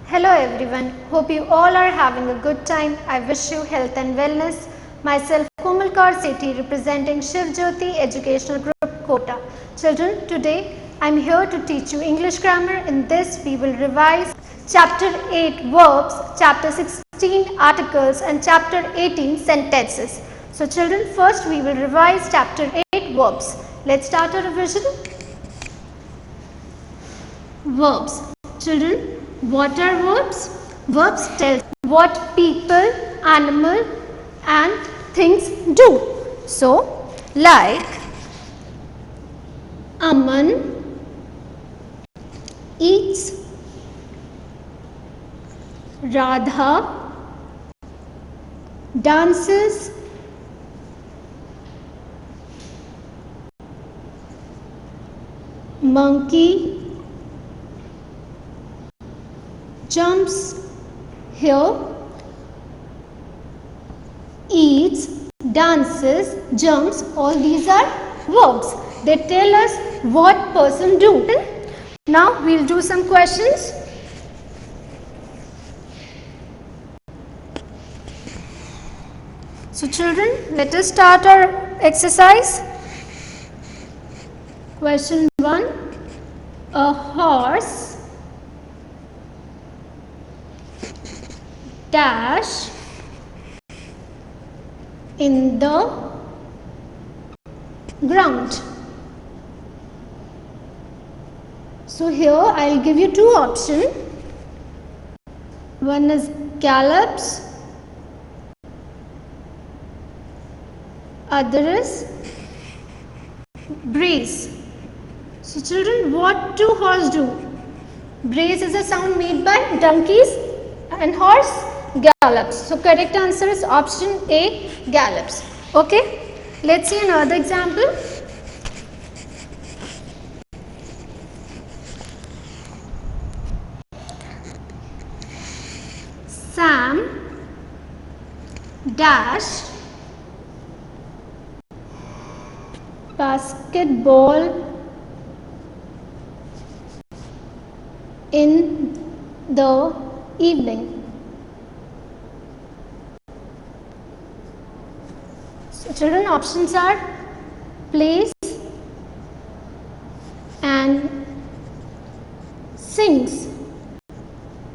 Hello everyone, hope you all are having a good time. I wish you health and wellness. Myself Komalkar Sethi representing Shiv Jyoti Educational Group Kota. Children, today I am here to teach you English grammar. In this we will revise chapter 8 verbs, chapter 16 articles and chapter 18 sentences. So children, first we will revise chapter 8 verbs. Let's start our revision. Verbs. Children, what are verbs? Verbs tell what people, animal and things do. So, like Aman eats, Radha dances, monkey jumps here, eats, dances, jumps, all these are verbs. They tell us what person do. Now we will do some questions. So children, let us start our exercise. Question 1. A horse dash in the ground. So here I will give you two options. One is gallops, other is brace. So children, what do horse do? Brace is a sound made by donkeys and horse gallops. So correct answer is option A, gallops. Okay, let's see another example. Sam dash basketball in the evening. So children, options are plays and sings.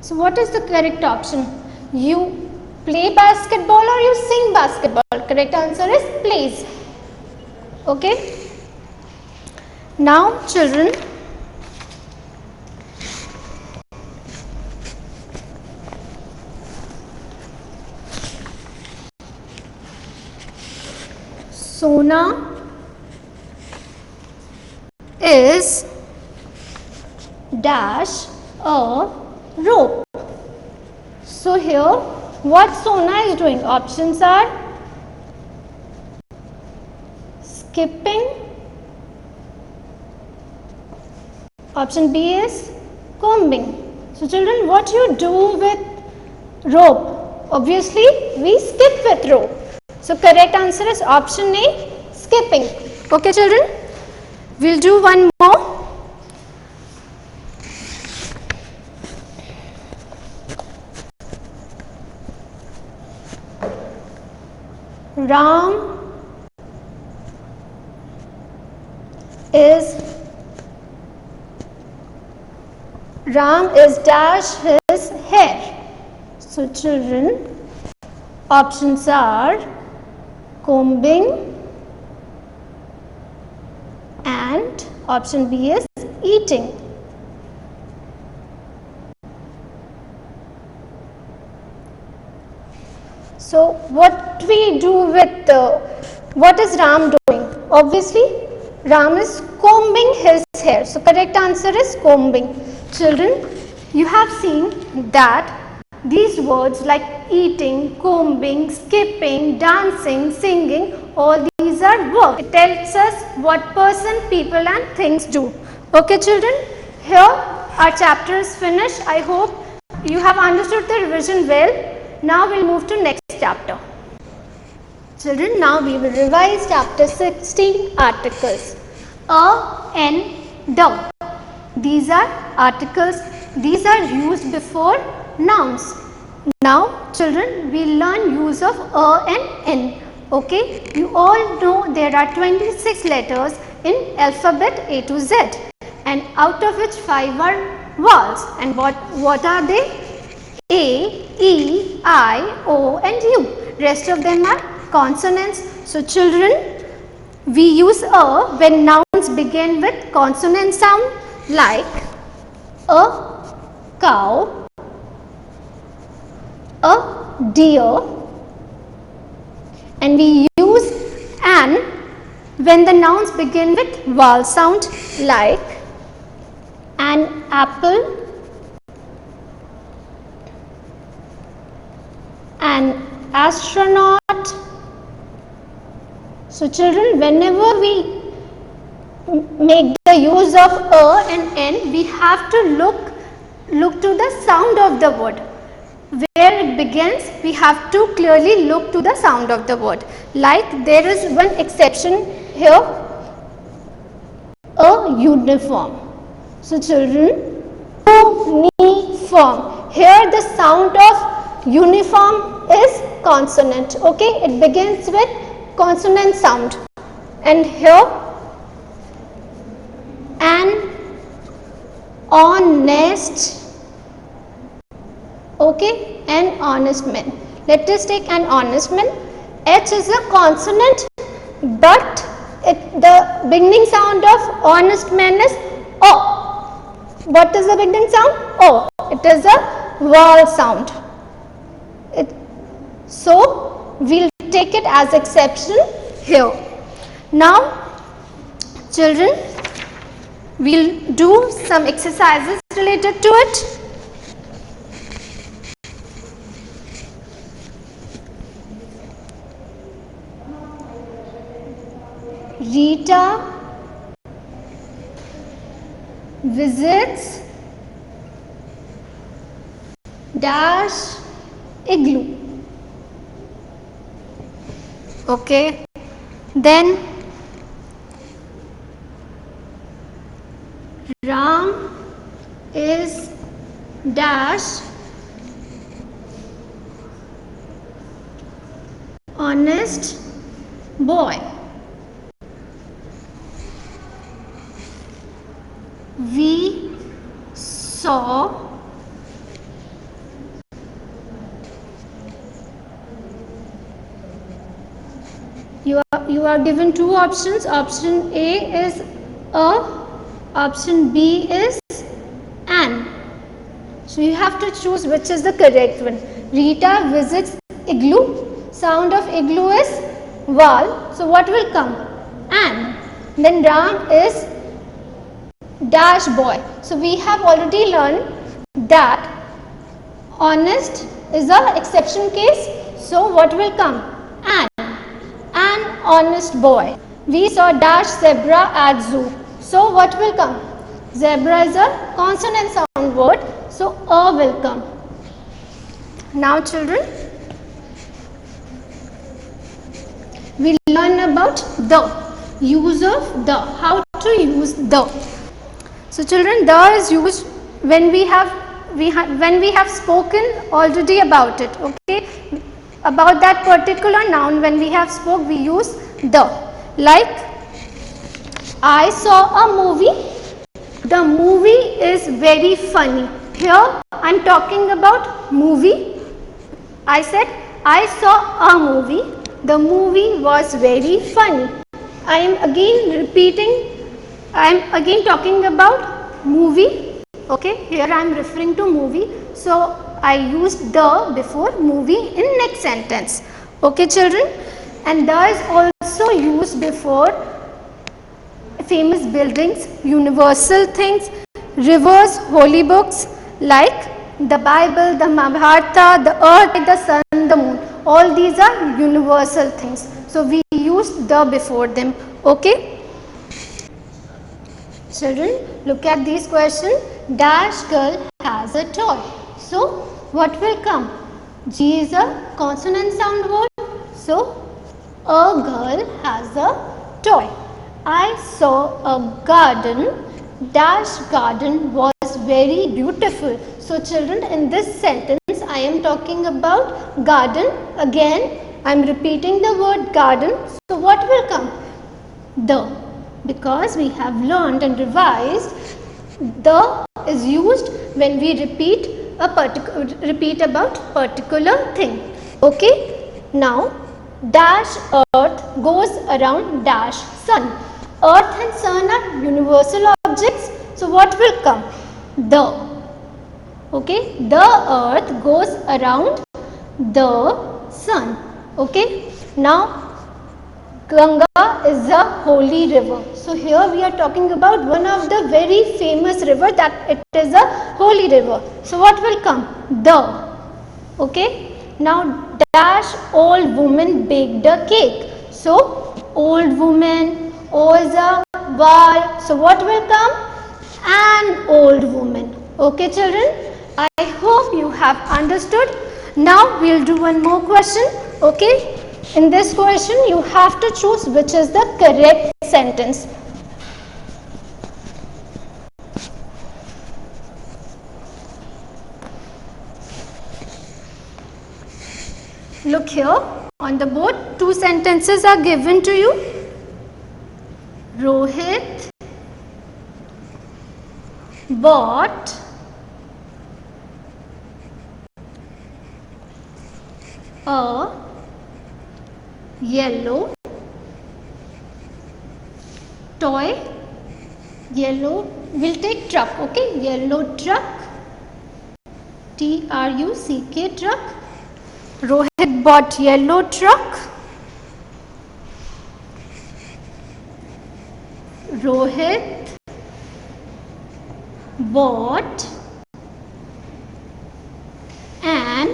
So what is the correct option? You play basketball or you sing basketball? Correct answer is plays. Okay. Now children, Sona is dash a rope. So here what Sona is doing? Options are skipping. Option B is combing. So children, what you do with rope? Obviously we skip with rope. So correct answer is option A, skipping. Okay children, we'll do one more. Ram is dash his hair. So children, options are combing and option B is eating. So what we do with what is Ram doing? Obviously Ram is combing his hair. So correct answer is combing. Children, you have seen that these words like eating, combing, skipping, dancing, singing, all these are verbs. It tells us what person, people and things do. Okay children, here our chapter is finished. I hope you have understood the revision well. Now we will move to next chapter. Children, now we will revise chapter 16 articles. A, N, the. These are articles these are used before nouns. Now children, we learn use of a and n. Okay, you all know there are 26 letters in alphabet A to Z, and out of which 5 are vowels. And what are they? A, E, I, O and U. Rest of them are consonants. So children, we use a when nouns begin with consonant sound, like a cow, a deer, and we use an when the nouns begin with vowel sound, like an apple, an astronaut. So children, whenever we make the use of a and n, we have to look to the sound of the word. Where it begins, we have to clearly look to the sound of the word. Like there is one exception here, a uniform. So children, uniform. Here the sound of uniform is consonant. Okay, it begins with consonant sound. And here, an honest. Okay, an honest man. Let us take an honest man. H is a consonant, but the beginning sound of honest man is O. What is the beginning sound? O. It is a vowel sound. So we'll take it as exception here. Now, children, we'll do some exercises related to it. Rita visits dash igloo. Okay, then Ram is dash honest boy. We saw you are given two options. Option A is a, option B is an. So you have to choose which is the correct one. Rita visits igloo. Sound of igloo is vowel. So what will come? An. Then Ram is dash boy. So we have already learned that honest is the exception case. So what will come? An honest boy. We saw dash zebra at zoo. So what will come? Zebra is a consonant sound word. So a will come. Now children, we learn about the use of the. How to use the. So children, the is used when we have spoken already about it. Okay, about that particular noun, when we have spoke, we use the. Like, I saw a movie. The movie is very funny. Here I am talking about movie. I said I saw a movie. The movie was very funny. I am again repeating. I am again talking about movie. Okay, here I am referring to movie. So I used the before movie in next sentence. Okay children, and the is also used before famous buildings, universal things, rivers, holy books like the Bible, the Mahabharata, the earth, the sun, the moon. All these are universal things. So we use the before them. Okay. Children, look at these questions. Dash girl has a toy. So what will come? G is a consonant sound word. So a girl has a toy. I saw a garden. Dash garden was very beautiful. So children, in this sentence I am talking about garden. Again I am repeating the word garden. So what will come? The. Because we have learned and revised, the is used when we repeat about particular thing. Okay. Now dash earth goes around dash sun. Earth and sun are universal objects. So what will come? The. Okay. The earth goes around the sun. Okay. Now Ganga is a holy river. So here we are talking about one of the very famous river, that it is a holy river. So what will come? The. Okay. Now dash old woman baked a cake. So old woman, O is a val. So what will come? An old woman. Okay children, I hope you have understood. Now we will do one more question. Okay. In this question you have to choose which is the correct sentence. Look here on the board, two sentences are given to you. Rohit bought a yellow toy. Yellow, we'll take truck. Okay, yellow truck, T-R-U-C-K, truck. Rohit bought yellow truck. Rohit bought an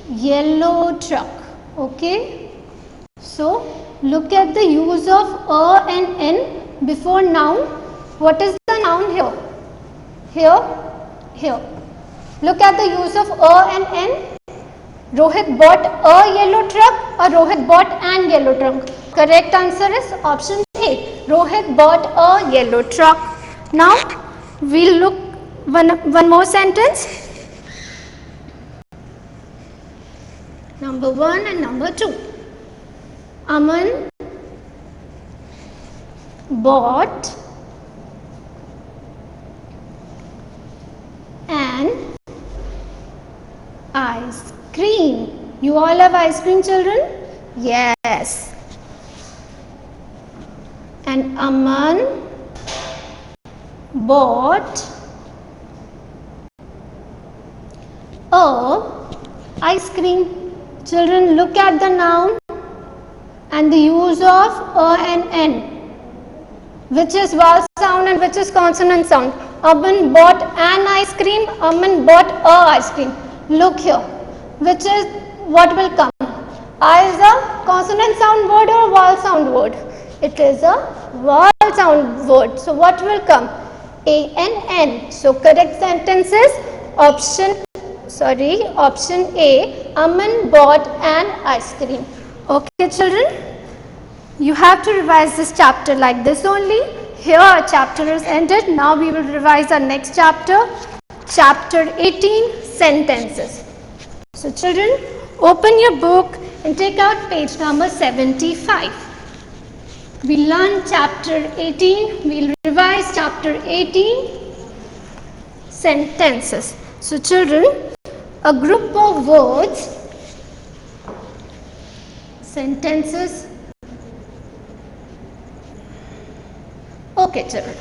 yellow truck. Okay. So look at the use of a and n before noun. What is the noun here? Here. Look at the use of a and n. Rohit bought a yellow truck or Rohit bought an yellow truck? Correct answer is option A. Rohit bought a yellow truck. Now we'll look one more sentence. Number 1 and number 2. Aman bought an ice cream. You all have ice cream, children? Yes. And Aman bought a ice cream. Children, look at the noun and the use of a and n. Which is vowel sound and which is consonant sound? Aman bought an ice cream, Aman bought a ice cream. Look here. Which is, what will come? I is a consonant sound word or vowel sound word? It is a vowel sound word. So what will come? A and n. So correct sentence is option A. Aman bought an ice cream. Okay children, you have to revise this chapter like this only. Here our chapter is ended. Now we will revise our next chapter, chapter 18, sentences. So children, open your book and take out page number 75. We learn chapter 18, we will revise chapter 18, sentences. So children, a group of words, sentences. Okay children,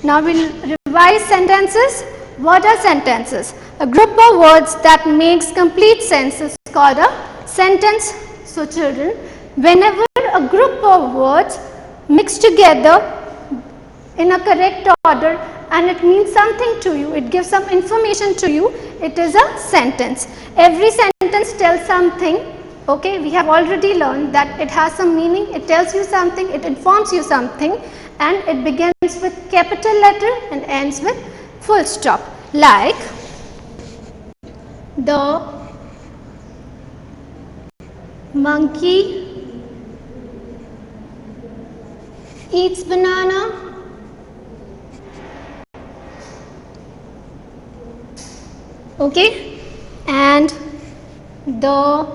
now we will revise sentences. What are sentences? A group of words that makes complete sense is called a sentence. So children, whenever a group of words mix together in a correct order and it means something to you, it gives some information to you, it is a sentence. Every sentence tells something. Okay, we have already learned that it has some meaning, it tells you something, it informs you something, and it begins with capital letter and ends with full stop. Like the monkey eats banana, Okay, and the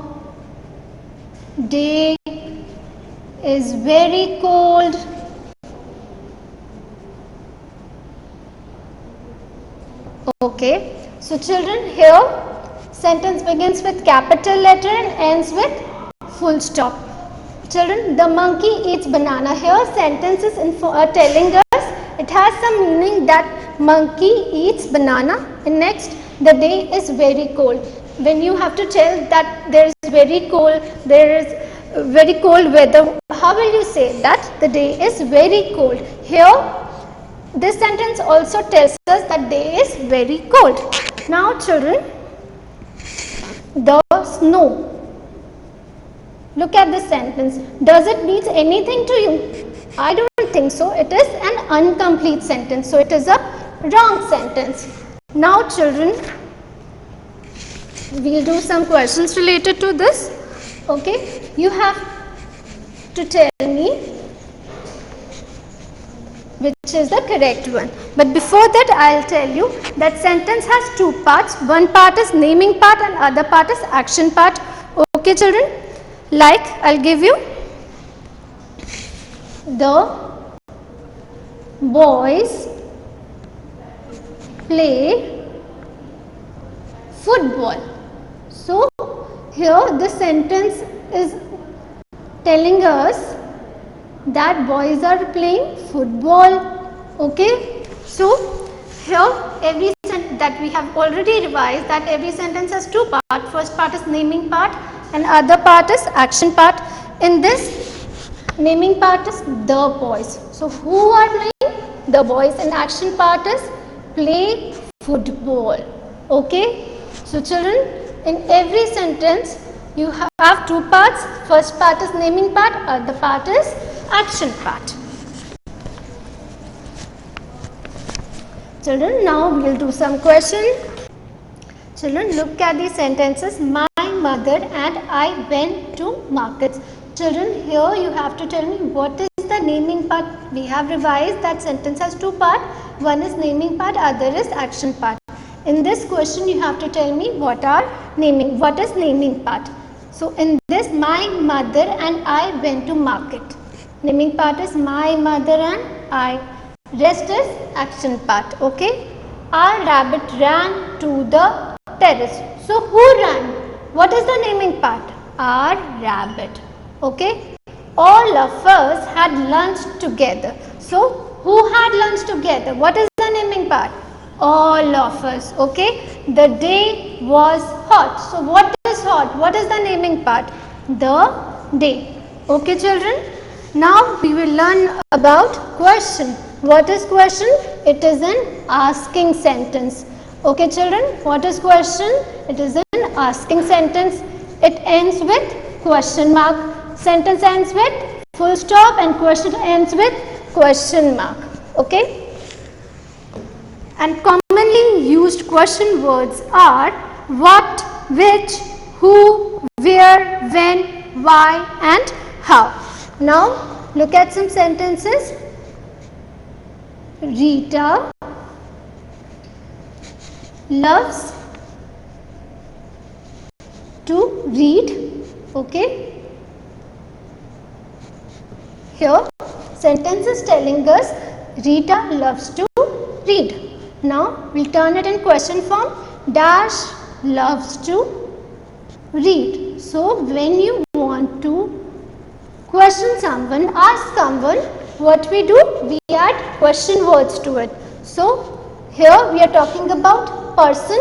day is very cold. Okay, so children, here sentence begins with capital letter and ends with full stop. Children, the monkey eats banana. Here sentence is telling us it has some meaning that monkey eats banana, and next the day is very cold. When you have to tell that there is very cold, there is very cold weather, how will you say that the day is very cold? Here this sentence also tells us that day is very cold. Now children, the snow. Look at this sentence. Does it mean anything to you? I don't think so. It is an incomplete sentence. So it is a wrong sentence. Now children, we will do some questions related to this. Okay. You have to tell me which is the correct one. But before that, I will tell you that sentence has two parts. One part is naming part and other part is action part. Okay children? Like, I will give you the boys play football. So, here the sentence is telling us that boys are playing football. Okay, so here every sentence that we have already revised, that every sentence has two parts. First part is naming part and other part is action part. In this naming part is the boys. So who are playing? The boys. And action part is play football. Okay, so children, in every sentence you have two parts. First part is naming part, other part is action part. Children, now we will do some question. Children, look at these sentences. My mother and I went to markets. Children, here you have to tell me what is the naming part. We have revised that sentence has two parts. One is naming part, other is action part. In this question, you have to tell me what is naming part. So in this, my mother and I went to market. Naming part is my mother and I. Rest is action part. Okay. Our rabbit ran to the terrace. So who ran? What is the naming part? Our rabbit. Okay. All of us had lunch together. So who had lunch together? What is the naming part? All of us. Okay. The day was hot. So what is hot? What is the naming part? The day. Okay children. Now we will learn about question. What is question? It is an asking sentence. Okay children, what is question? It is an asking sentence. It ends with question mark. Sentence ends with full stop and question ends with question mark. Okay? And commonly used question words are what, which, who, where, when, why and how. Now look at some sentences. Rita loves to read. Okay. Here sentence is telling us Rita loves to read. Now we'll turn it in question form. Dash loves to read. So when you want to question someone, ask someone, what we do? We add question words to it. So here we are talking about person,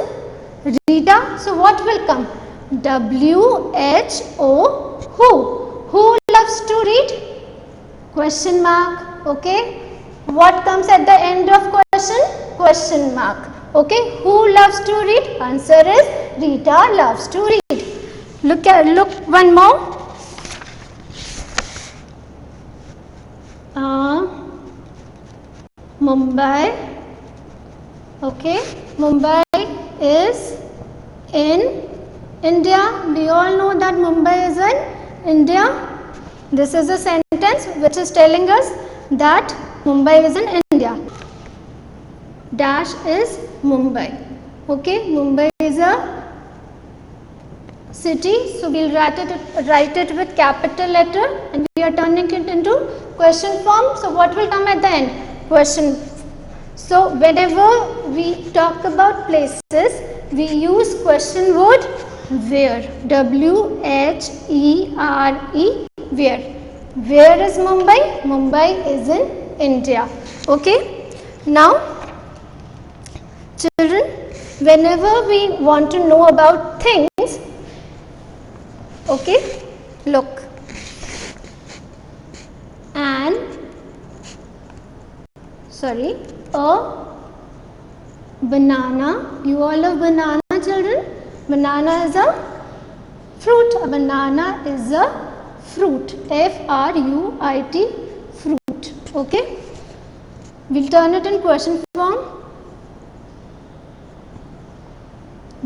Rita. So what will come? W-H-O, who? Who loves to read? Question mark. Okay. What comes at the end of question? Question mark. Okay. Who loves to read? Answer is Rita loves to read. Look one more. Mumbai. Okay, Mumbai is in India. We all know that Mumbai is in India. This is a sentence which is telling us that Mumbai is in India. Dash is Mumbai. Okay, Mumbai is a city, so we'll write it with capital letter, and we are turning it into question form. So what will come at the end? Question. So whenever we talk about places, we use question word where. W-H-E-R-E, where. Where is Mumbai? Mumbai is in India. Okay. Now, children, whenever we want to know about things, okay, look. A banana. You all love banana, children? Banana is a fruit. A banana is a fruit. F-R-U-I-T, fruit. Okay? We'll turn it in question form.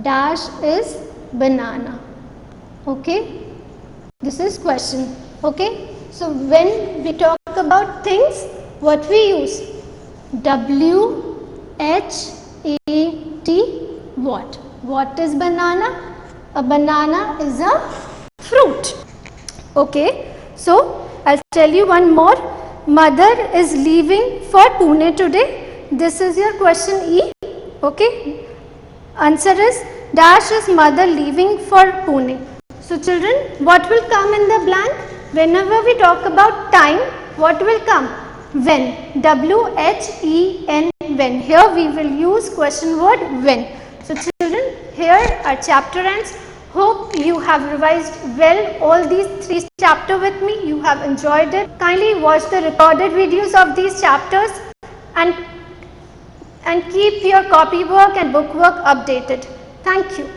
Dash is banana. Okay? This is question. Okay? So when we talk about things, what we use? W-H-A-T, what? What is banana? A banana is a fruit. Okay? So I'll tell you one more. Mother is leaving for Pune today. This is your question E. Okay? Answer is dash is mother leaving for Pune. So children, what will come in the blank? Whenever we talk about time, what will come? When. W-H-E-N, when. Here we will use question word when. So children, here our chapter ends. Hope you have revised well all these 3 chapters with me. You have enjoyed it. Kindly watch the recorded videos of these chapters and keep your copy work and book work updated. Thank you.